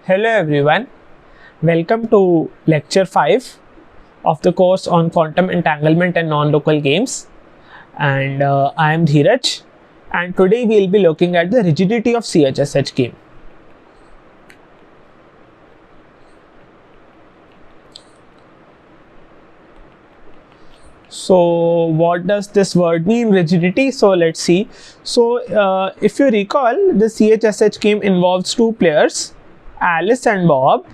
Hello everyone, welcome to lecture 5 of the course on quantum entanglement and non-local games, and I am Dhiraj, and today we will be looking at the rigidity of CHSH game. So what does this word mean, rigidity? So let's see. So if you recall, the CHSH game involves two players, Alice and Bob.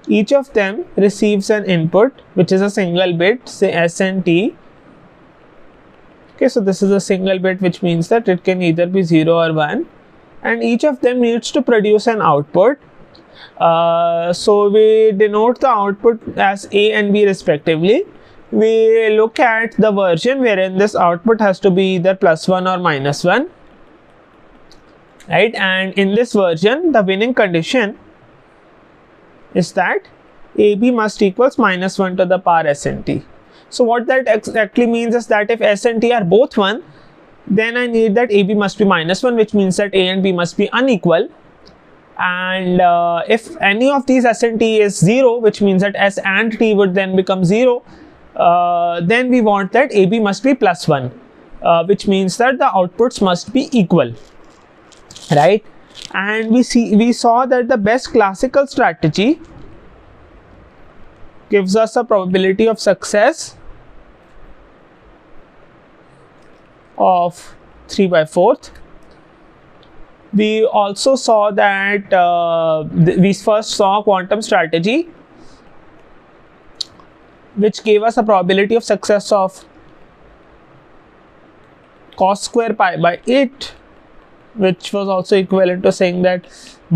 Each of them receives an input which is a single bit, say S and T. Okay, so this is a single bit, which means that it can either be 0 or 1, and each of them needs to produce an output. So we denote the output as A and B respectively. We look at the version wherein this output has to be either +1 or -1. Right, and in this version the winning condition is that AB must equals -1 to the power S and T. So what that exactly means is that if S and T are both 1, then I need that AB must be -1, which means that A and B must be unequal. And if any of these S and T is 0, which means that S and T would then become 0, then we want that AB must be +1, which means that the outputs must be equal. Right, and we saw that the best classical strategy gives us a probability of success of 3/4. We also saw that we first saw quantum strategy, which gave us a probability of success of cos square pi by 8, which was also equivalent to saying that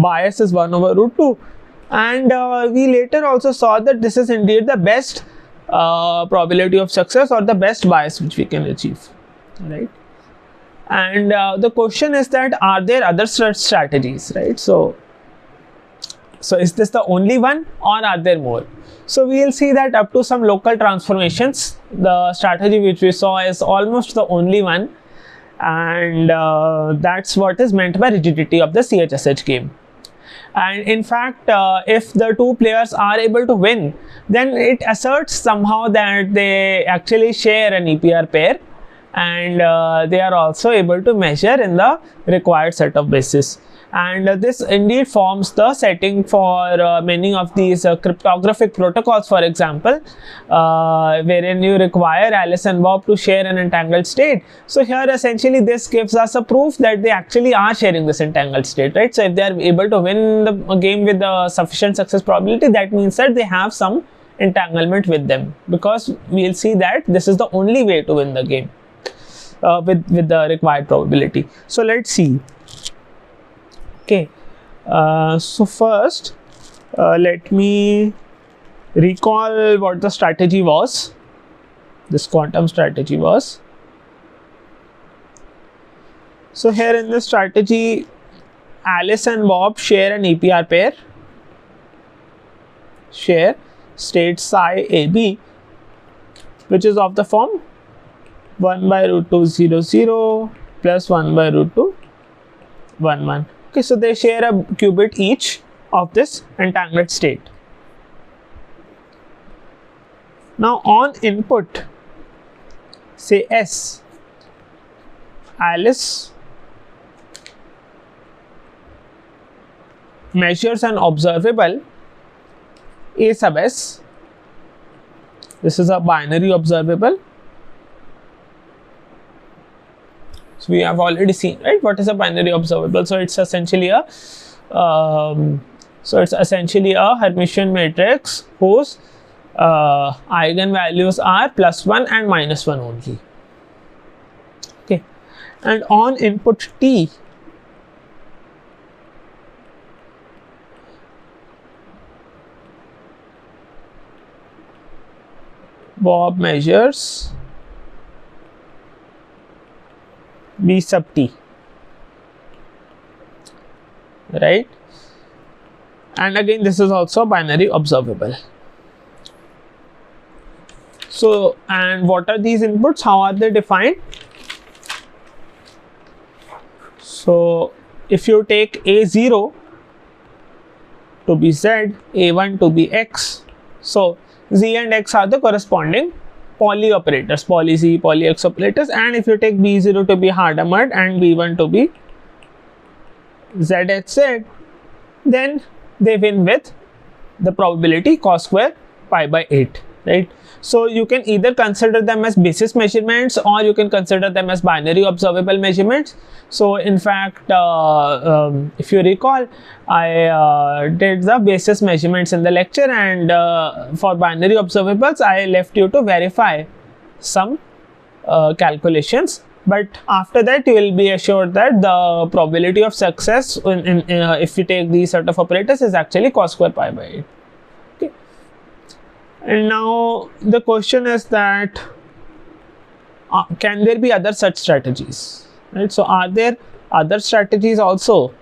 bias is 1/√2. And we later also saw that this is indeed the best probability of success, or the best bias which we can achieve. Right, and the question is that are there other strategies, right? So is this the only one, or are there more? So we will see that up to some local transformations, the strategy which we saw is almost the only one, and that's what is meant by rigidity of the CHSH game. And in fact, if the two players are able to win, then it asserts somehow that they actually share an EPR pair, and they are also able to measure in the required set of bases. And this indeed forms the setting for many of these cryptographic protocols, for example, wherein you require Alice and Bob to share an entangled state. So here essentially this gives us a proof that they actually are sharing this entangled state, right? So if they are able to win the game with the sufficient success probability, that means that they have some entanglement with them, because we will see that this is the only way to win the game with the required probability. So let's see. Okay, so first let me recall what the strategy was, this quantum strategy was. So here in this strategy, Alice and Bob share an EPR pair, share state psi AB, which is of the form 1/√2 0 0 plus 1/√2 1 1. Okay, so they share a qubit each of this entangled state. Now on input, say S, Alice measures an observable A sub S. This is a binary observable. So we have already seen, right, what is a binary observable. So it's essentially a Hermitian matrix whose eigenvalues are +1 and -1 only. Okay, and on input T, Bob measures B sub T, right, and again this is also binary observable. So, and what are these inputs? How are they defined? So, if you take A0 to be Z, A1 to be X, so Z and X are the corresponding poly operators, poly Z, poly X operators, and if you take B0 to be Hadamard and B1 to be ZHZ, then they win with the probability cos square pi by 8, right? So you can either consider them as basis measurements or you can consider them as binary observable measurements. So in fact, if you recall, I did the basis measurements in the lecture, and for binary observables I left you to verify some calculations, but after that you will be assured that the probability of success if you take these sort of operators is actually cos square pi by 8. Okay. And now the question is that can there be other such strategies, right? So are there other strategies also?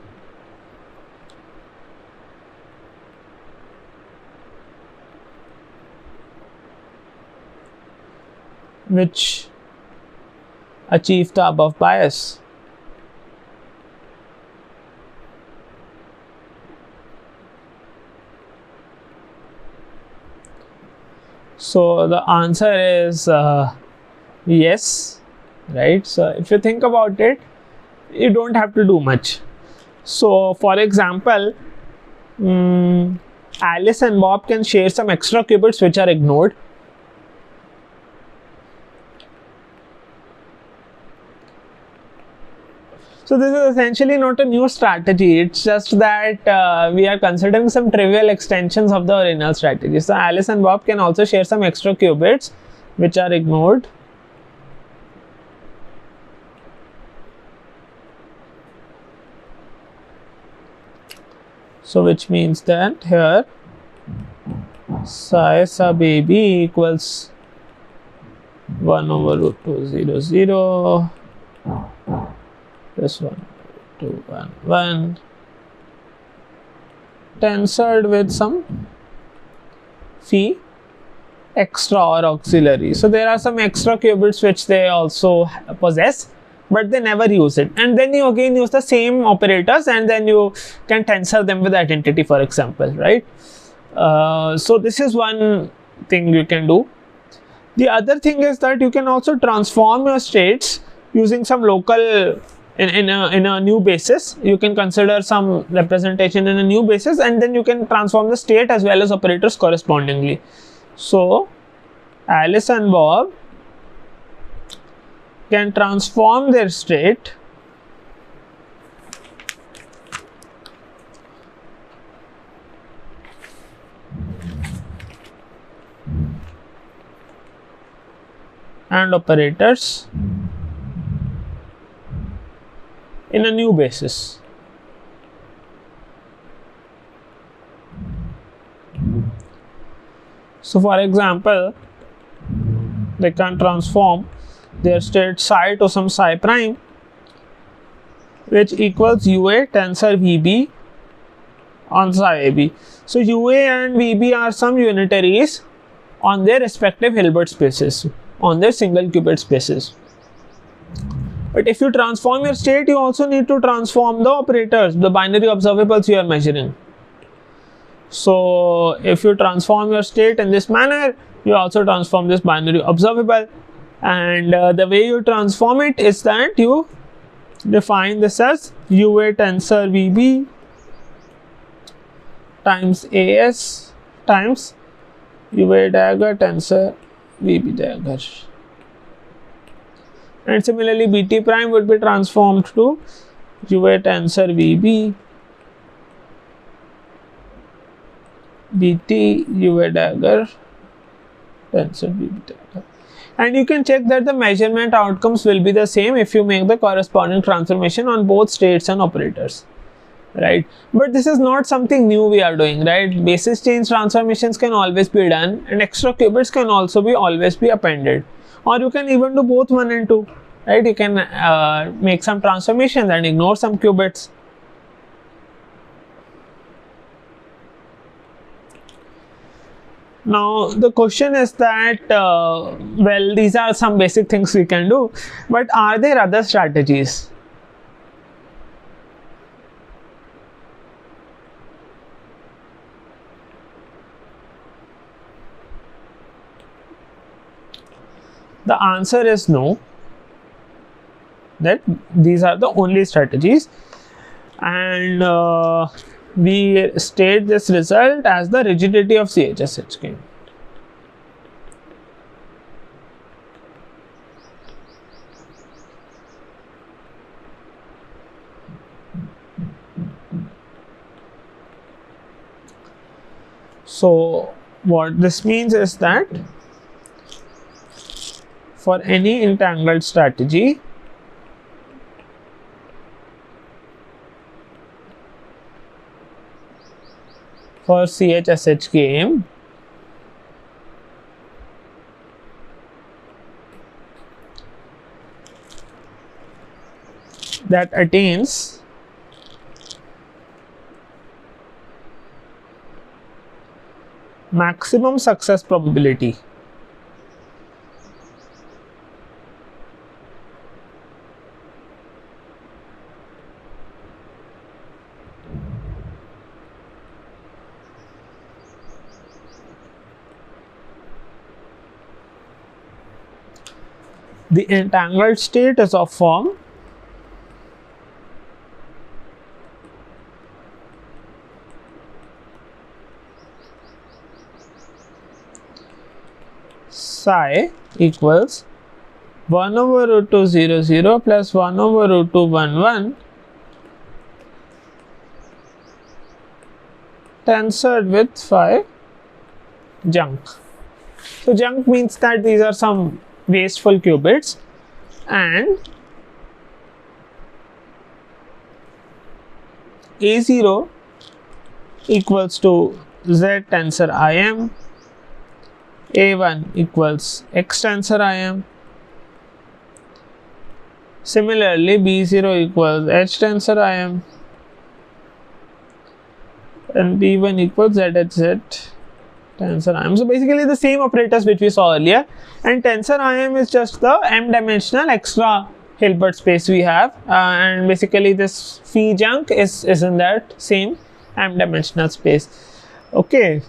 Which achieve the above bias? So the answer is yes, right? So if you think about it, you don't have to do much. So for example, Alice and Bob can share some extra qubits which are ignored. So this is essentially not a new strategy, it's just that we are considering some trivial extensions of the original strategy. So Alice and Bob can also share some extra qubits which are ignored. So which means that here psi sub AB equals 1 over root 2 0 0 plus 1 2 1 1 tensored with some phi extra or auxiliary. So there are some extra qubits which they also possess, but they never use it, and then you again use the same operators and then you can tensor them with identity, for example, right? So this is one thing you can do. The other thing is that you can also transform your states using some local in a new basis. You can consider some representation in a new basis, and then you can transform the state as well as operators correspondingly. So Alice and Bob can transform their state and operators in a new basis. So for example, they can transform their state psi to some psi prime which equals UA tensor VB on psi AB. So UA and VB are some unitaries on their respective Hilbert spaces, on their single qubit spaces. But if you transform your state, you also need to transform the operators, the binary observables you are measuring. So if you transform your state in this manner, you also transform this binary observable, and the way you transform it is that you define this as UA tensor VB times AS times UA dagger tensor VB dagger. And similarly, BT prime would be transformed to UA tensor VB BT UA dagger tensor VB dagger. And you can check that the measurement outcomes will be the same if you make the corresponding transformation on both states and operators, right? But this is not something new we are doing, right? Basis change transformations can always be done, and extra qubits can also always be appended, or you can even do both 1 and 2, right? You can make some transformations and ignore some qubits. Now the question is that well, these are some basic things we can do, but are there other strategies? The answer is no, that these are the only strategies, and we state this result as the rigidity of CHSH game. So what this means is that for any entangled strategy, for CHSH game, that attains maximum success probability, the entangled state is of form psi equals 1 over root 2 0 0 plus 1 over root 2 1 1 tensored with phi junk. So junk means that these are some wasteful qubits, and A0 equals to Z tensor IM, A1 equals X tensor IM, similarly B0 equals H tensor IM, and B1 equals ZHZ tensor IM. So basically the same operators which we saw earlier, and tensor IM is just the m dimensional extra Hilbert space we have, and basically this phi junk is in that same m dimensional space. Okay,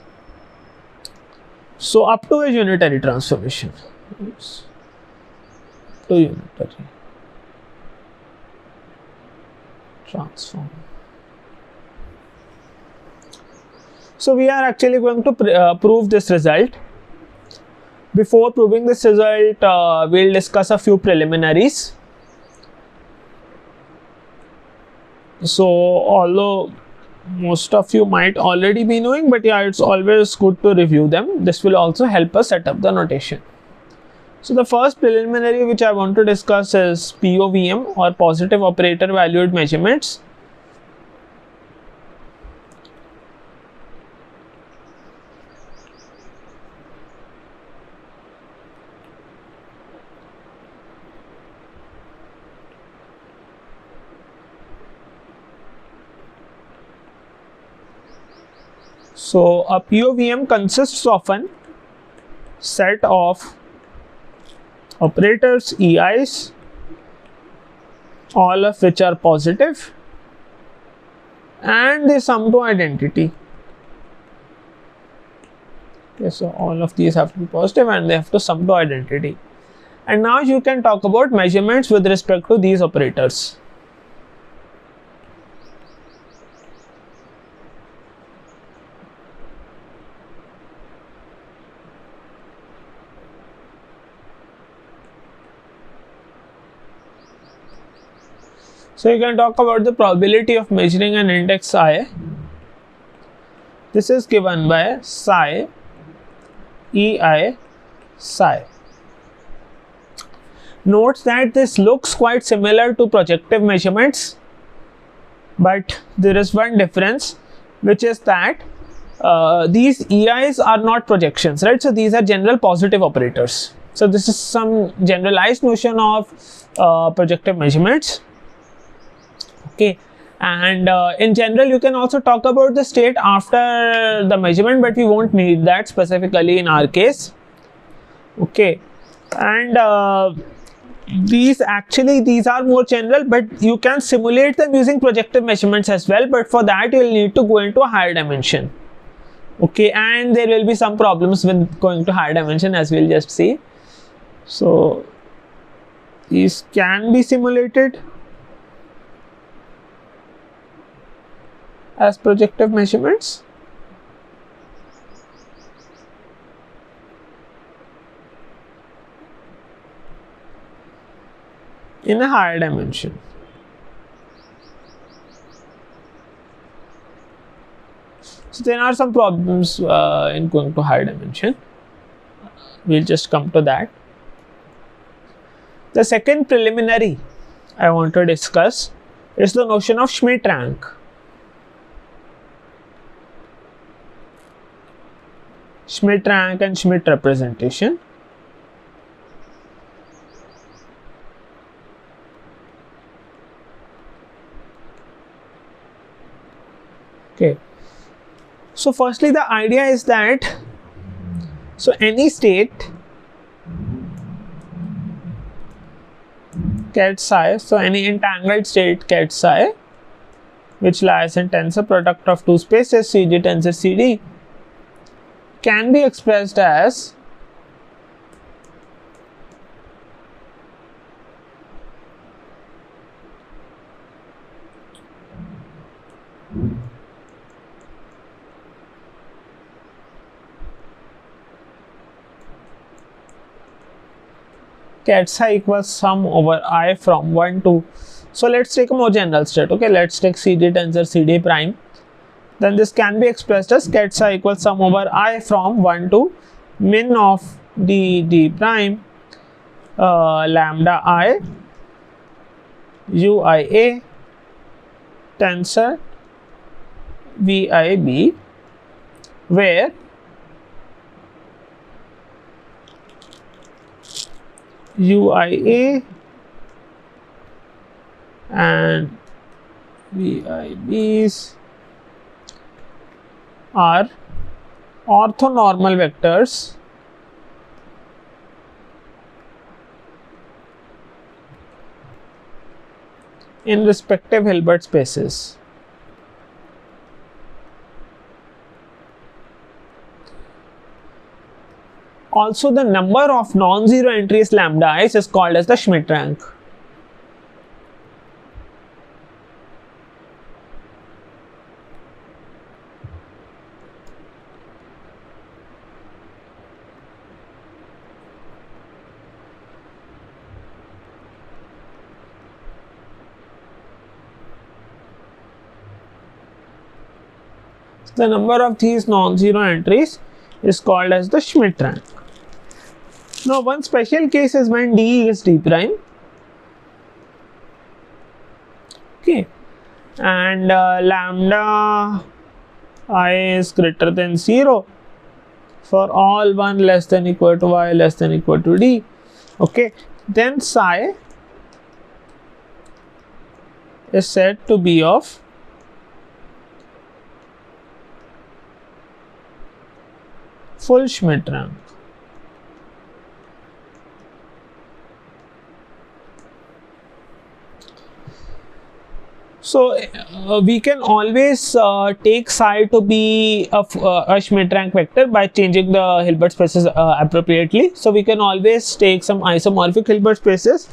so up to a unitary transformation. Oops. To unitary transform. So we are actually going to prove this result. Before proving this result, we'll discuss a few preliminaries. So although most of you might already be knowing, but yeah, it's always good to review them. This will also help us set up the notation. So the first preliminary which I want to discuss is POVM, or positive operator valued measurements. So a POVM consists of a set of operators EIs, all of which are positive, and they sum to identity. Okay, so all of these have to be positive and they have to sum to identity. And now you can talk about measurements with respect to these operators. So you can talk about the probability of measuring an index I. This is given by psi EI psi. Note that this looks quite similar to projective measurements, but there is one difference, which is that these EIs are not projections, right? So these are general positive operators. So this is some generalized notion of projective measurements. Okay, and in general you can also talk about the state after the measurement, but we won't need that specifically in our case. Okay, and these are more general, but you can simulate them using projective measurements as well, but for that you will need to go into a higher dimension. Okay, and there will be some problems with going to higher dimension, as we'll just see. So these can be simulated as projective measurements. In a higher dimension. So there are some problems in going to higher dimension. We'll just come to that. The second preliminary I want to discuss is the notion of Schmidt rank. Schmidt rank and Schmidt representation. Okay. So firstly, the idea is that any state ket psi, so any entangled state ket psi, which lies in tensor product of two spaces CG tensor CD, can be expressed as ket psi equals sum over I from 1 to, so let's take a more general state. Okay, let's take CG tensor CD prime. Then this can be expressed as ket psi equals sum over I from 1 to min of d prime lambda I uia tensor vib, where uia and vib's are orthonormal vectors in respective Hilbert spaces. Also, the number of non-zero entries lambda i's is called as the Schmidt rank. The number of these non-zero entries is called as the Schmidt rank. Now, one special case is when D is D prime. Okay, and lambda I is greater than 0 for all 1 less than equal to y less than equal to D. Okay, then psi is said to be of full Schmidt rank. So we can always take psi to be a Schmidt rank vector by changing the Hilbert spaces appropriately. So we can always take some isomorphic Hilbert spaces,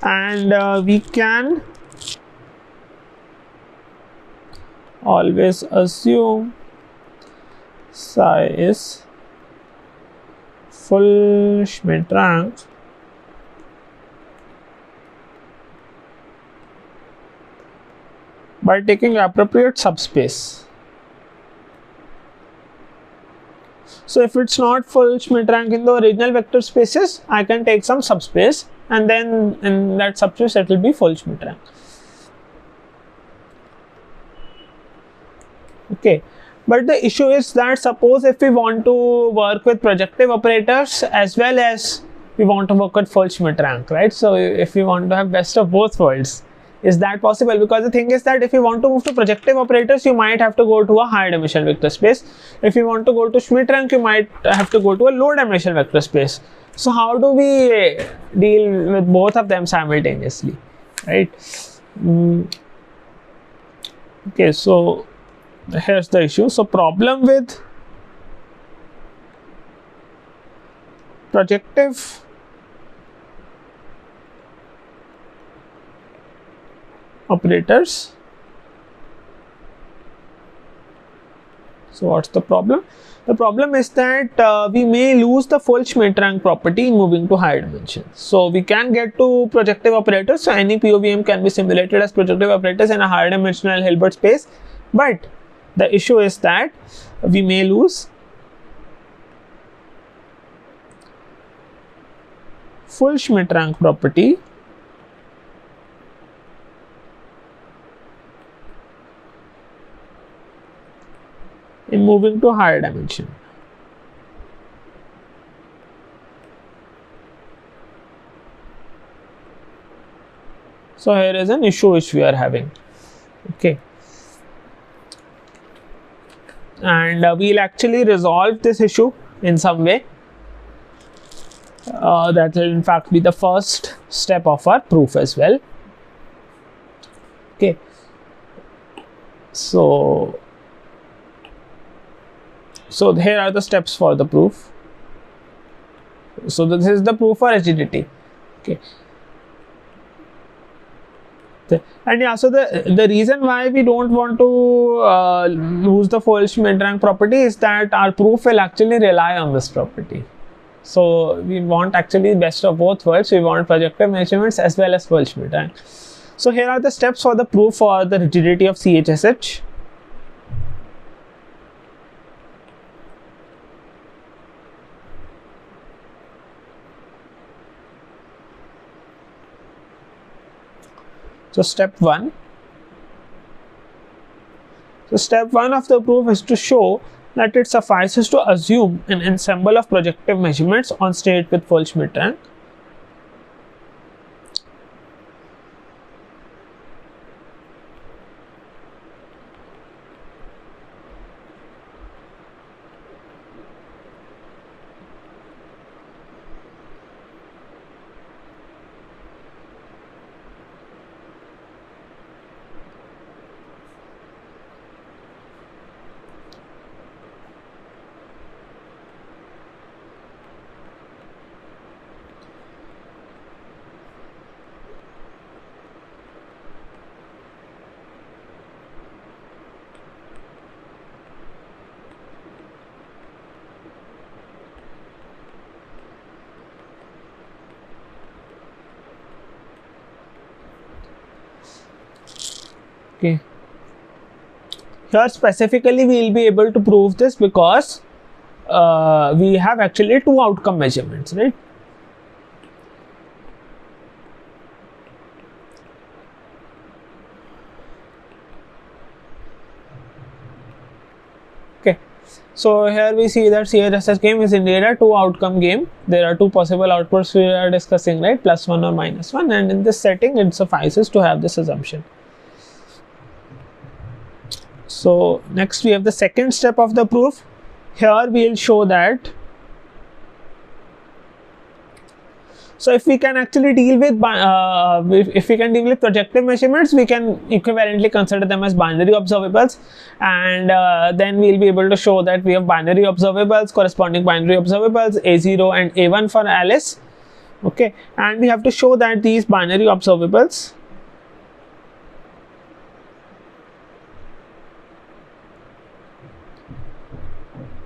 and we can always assume psi is full Schmidt rank by taking appropriate subspace. So if it's not full Schmidt rank in the original vector spaces, I can take some subspace, and then in that subspace it will be full Schmidt rank. Okay. But the issue is that suppose if we want to work with projective operators as well as we want to work with full Schmidt rank, right? So if we want to have best of both worlds, is that possible? Because the thing is that if you want to move to projective operators, you might have to go to a higher dimensional vector space. If you want to go to Schmidt rank, you might have to go to a low dimensional vector space. So how do we deal with both of them simultaneously, right? Okay, so here's the issue. So problem with projective operators. So what's the problem? The problem is that we may lose the full Schmidt rank property in moving to higher dimensions. So we can get to projective operators. So any POVM can be simulated as projective operators in a higher dimensional Hilbert space. But the issue is that we may lose full Schmidt rank property in moving to higher dimension. So here is an issue which we are having. Okay. And we'll actually resolve this issue in some way. That will in fact be the first step of our proof as well. Okay. So here are the steps for the proof. So this is the proof for rigidity. Okay. And yeah, so the reason why we don't want to lose the full Schmidt rank property is that our proof will actually rely on this property. So we want actually best of both worlds. We want projective measurements as well as full Schmidt rank. So here are the steps for the proof for the rigidity of CHSH. So step 1. So step 1 of the proof is to show that it suffices to assume an ensemble of projective measurements on state with full Schmidt rank. Okay. Here specifically we will be able to prove this because we have actually two outcome measurements, right? Okay. So here we see that CHSH game is indeed a two outcome game. There are two possible outputs we are discussing, right? +1 or -1, and in this setting it suffices to have this assumption. So next we have the second step of the proof. Here we will show that, so if we can actually deal with projective measurements, we can equivalently consider them as binary observables, and then we will be able to show that we have binary observables, corresponding binary observables A0 and A1 for Alice. Okay, and we have to show that these binary observables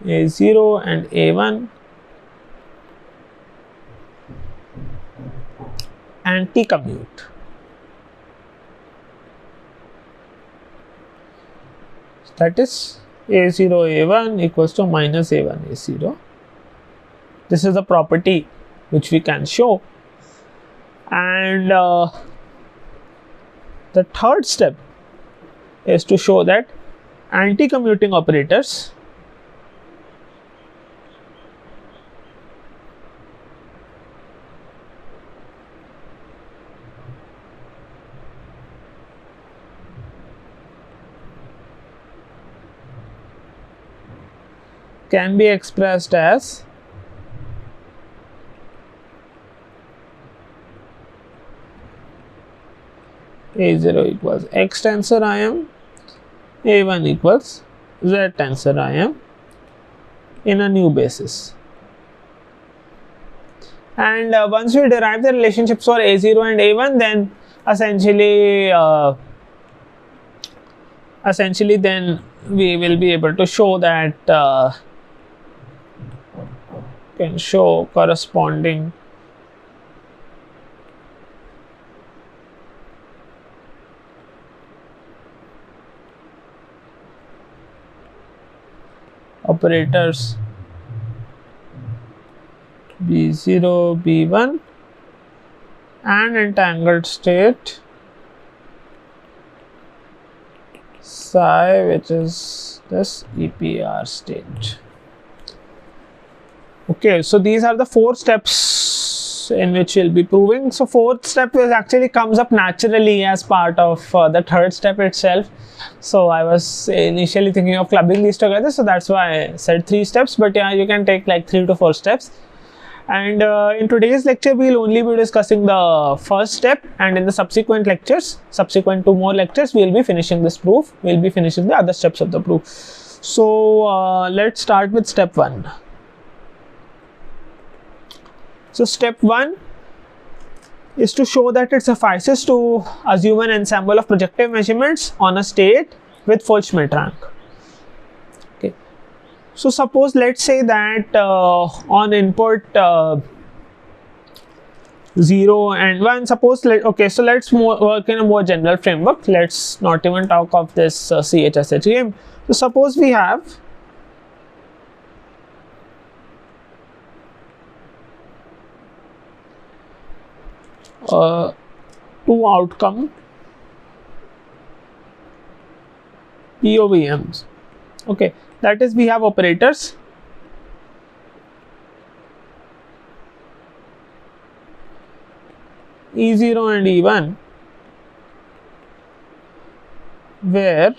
A0 and A1 anti-commute. That is A0 A1 equals to -A1 A0. This is the property which we can show. And the third step is to show that anti-commuting operators can be expressed as A0 equals X tensor IM, A1 equals Z tensor IM in a new basis. And once we derive the relationships for A0 and A1, then essentially essentially then we will be able to show that can show corresponding operators B0, B1 and entangled state psi, which is this EPR state. Okay, so these are the 4 steps in which we'll be proving. So 4th step is actually comes up naturally as part of the 3rd step itself. So I was initially thinking of clubbing these together, so that's why I said 3 steps, but yeah, you can take like 3 to 4 steps. And in today's lecture, we'll only be discussing the first step, and in the subsequent lectures, subsequent 2 more lectures, we'll be finishing this proof. We'll be finishing the other steps of the proof. So let's start with step 1. So step 1 is to show that it suffices to assume an ensemble of projective measurements on a state with full Schmidt rank. Okay. So suppose, let's say that on input 0 and 1, suppose, okay, so let's work in a more general framework. Let's not even talk of this CHSH game. So suppose we have two outcome POVMs. Okay, that is, we have operators E0 and E1 where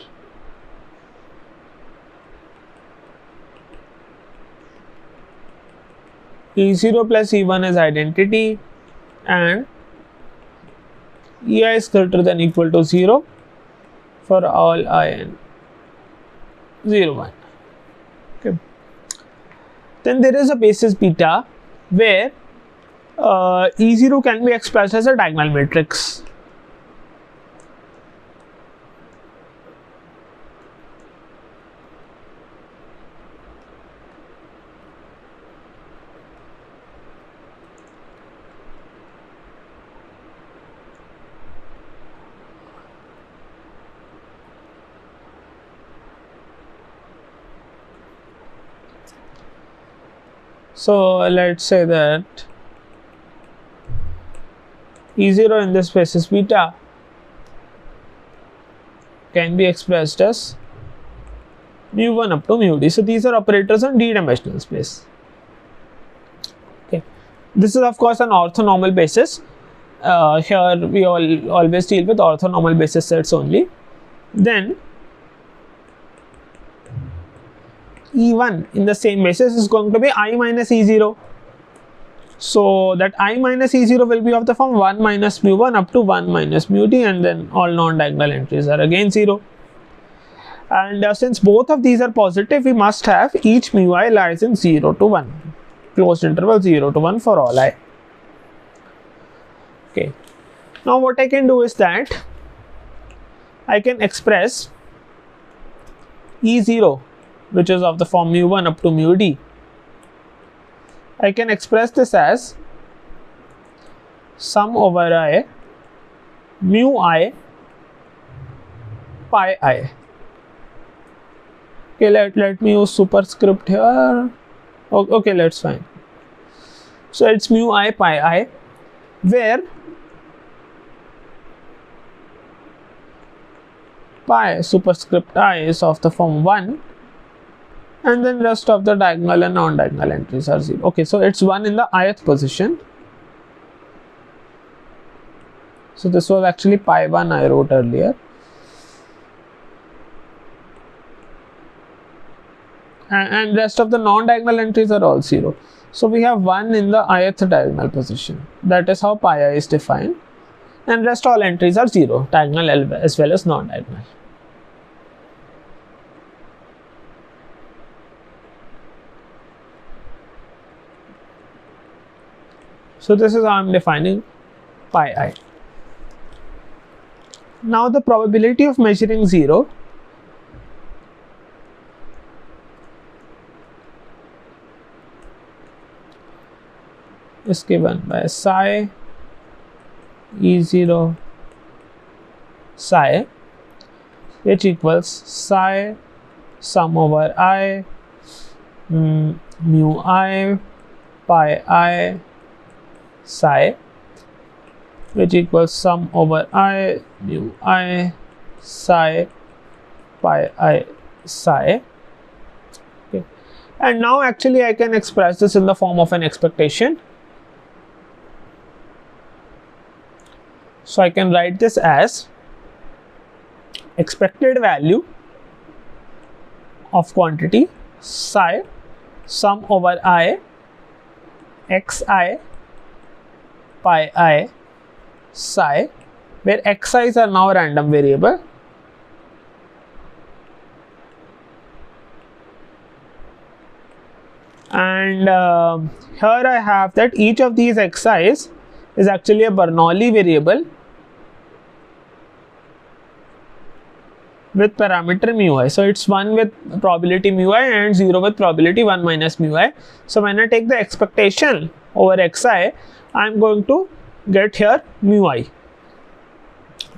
E0 plus E1 is identity and EI is greater than equal to 0 for all IN 0, 1. Okay. Then there is a basis beta where E0 can be expressed as a diagonal matrix. So let's say that E0 in this basis beta can be expressed as mu1 up to mu d. So these are operators on d-dimensional space. Okay, this is of course an orthonormal basis. Here we always deal with orthonormal basis sets only. Then E1 in the same basis is going to be I minus E0. So that I minus E0 will be of the form 1 minus mu1 up to 1 minus mu d, and then all non-diagonal entries are again 0. And since both of these are positive, we must have each mu I lies in 0 to 1, closed interval 0 to 1 for all I. Okay. Now what I can do is that I can express E0, which is of the form mu1 up to mu d. I can express this as sum over I mu I pi I. Okay, let me use superscript here. Okay, let's fine. So it's mu I pi I, where pi superscript I is of the form 1, and then rest of the diagonal and non-diagonal entries are 0. Okay, so it's 1 in the ith position. So this was actually pi 1 I wrote earlier. And rest of the non-diagonal entries are all 0. So we have 1 in the ith diagonal position. That is how pi I is defined. And rest all entries are 0, diagonal as well as non-diagonal. So this is how I am defining pi I. Now the probability of measuring 0 is given by psi E0 psi, which equals psi sum over I mu I pi I psi, which equals sum over I mu I psi pi I psi. Okay. And now actually I can express this in the form of an expectation. So I can write this as expected value of quantity psi sum over I xi pi I psi, where xi's are now random variable, and here I have that each of these xi's is actually a Bernoulli variable with parameter mu I. So it's 1 with probability mu I and 0 with probability 1 minus mu I. So when I take the expectation over xi, I am going to get here mu I,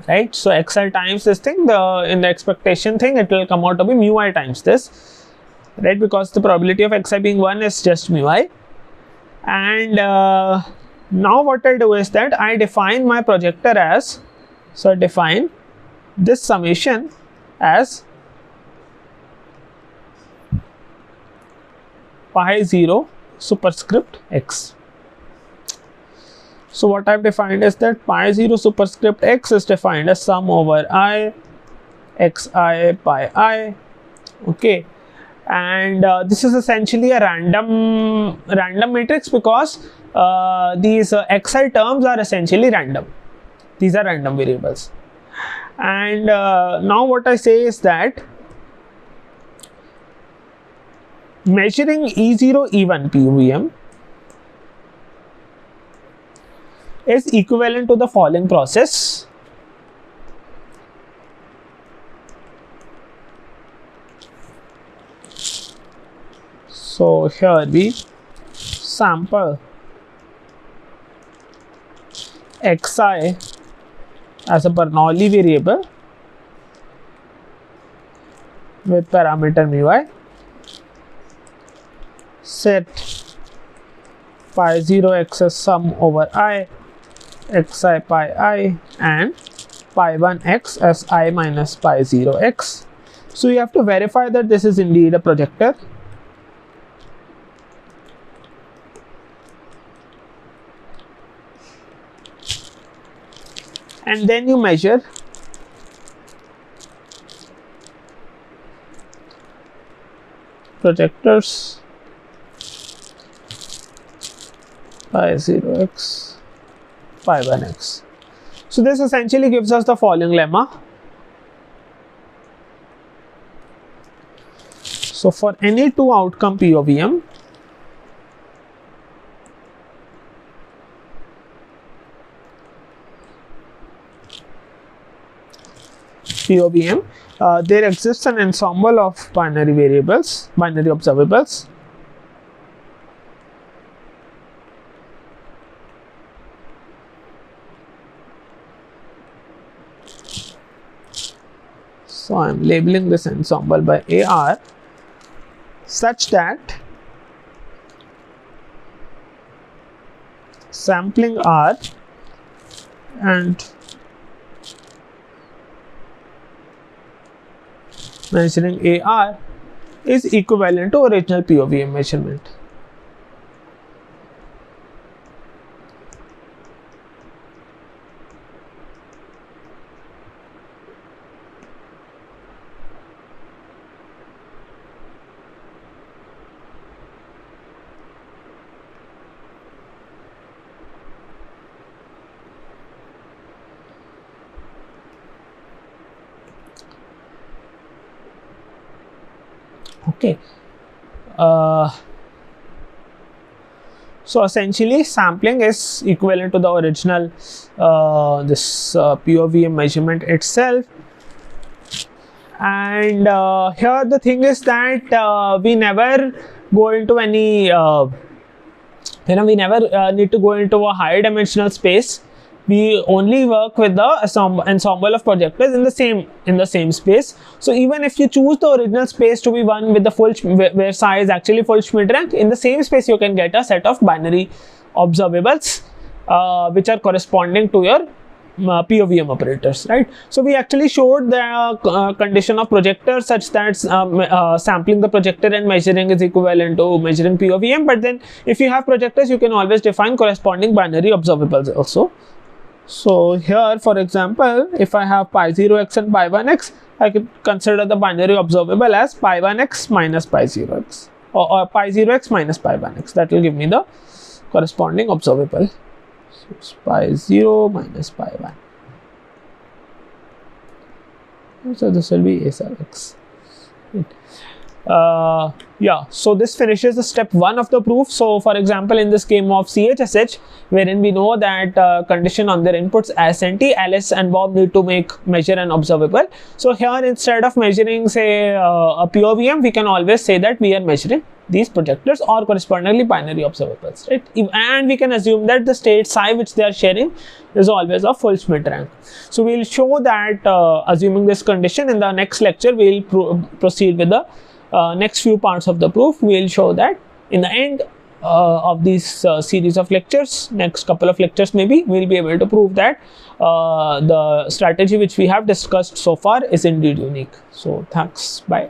right? So xi times this thing, in the expectation thing it will come out to be mu I times this, right? Because the probability of xi being 1 is just mu I. And now what I do is that I define my projector as, so I define this summation as pi 0 superscript x. So what I have defined is that pi 0 superscript x is defined as sum over I xi pi I. Okay, and this is essentially a random matrix because these xi terms are essentially random. These are random variables. And now what I say is that measuring E0 E1 POVM is equivalent to the following process. So here we sample xi as a Bernoulli variable with parameter mu I, set pi 0 x as sum over I xi pi I and pi 1 x as I minus pi 0 x. So you have to verify that this is indeed a projector. And then you measure projectors pi 0 x pi 1 x. So this essentially gives us the following lemma. So for any two outcome POVM, there exists an ensemble of binary variables, binary observables. So I am labeling this ensemble by AR such that sampling R and measuring AR is equivalent to original POVM measurement. Okay, so essentially sampling is equivalent to the original POVM measurement itself. And here the thing is that we never go into any You know, we never need to go into a higher dimensional space. We only work with the ensemble of projectors in the same space. So even if you choose the original space to be one with the full where psi is actually full Schmidt rank, in the same space you can get a set of binary observables which are corresponding to your POVM operators, right? So we actually showed the condition of projector such that sampling the projector and measuring is equivalent to measuring POVM. But then if you have projectors, you can always define corresponding binary observables also. So here, for example, if I have pi 0x and pi 1x, I could consider the binary observable as pi 1x minus pi 0x, or pi 0x minus pi 1x. That will give me the corresponding observable. So it's pi 0 minus pi 1. So this will be a sub x. Yeah, so this finishes the step 1 of the proof. So for example, in this game of CHSH, wherein we know that condition on their inputs as and T, Alice and Bob need to measure an observable. So here, instead of measuring say a POVM, we can always say that we are measuring these projectors or correspondingly binary observables, right? And we can assume that the state psi which they are sharing is always of full Schmidt rank. So we will show that assuming this condition in the next lecture, we will proceed with the next few parts of the proof. We will show that in the end of this series of lectures, next couple of lectures maybe, we will be able to prove that the strategy which we have discussed so far is indeed unique. So thanks, bye.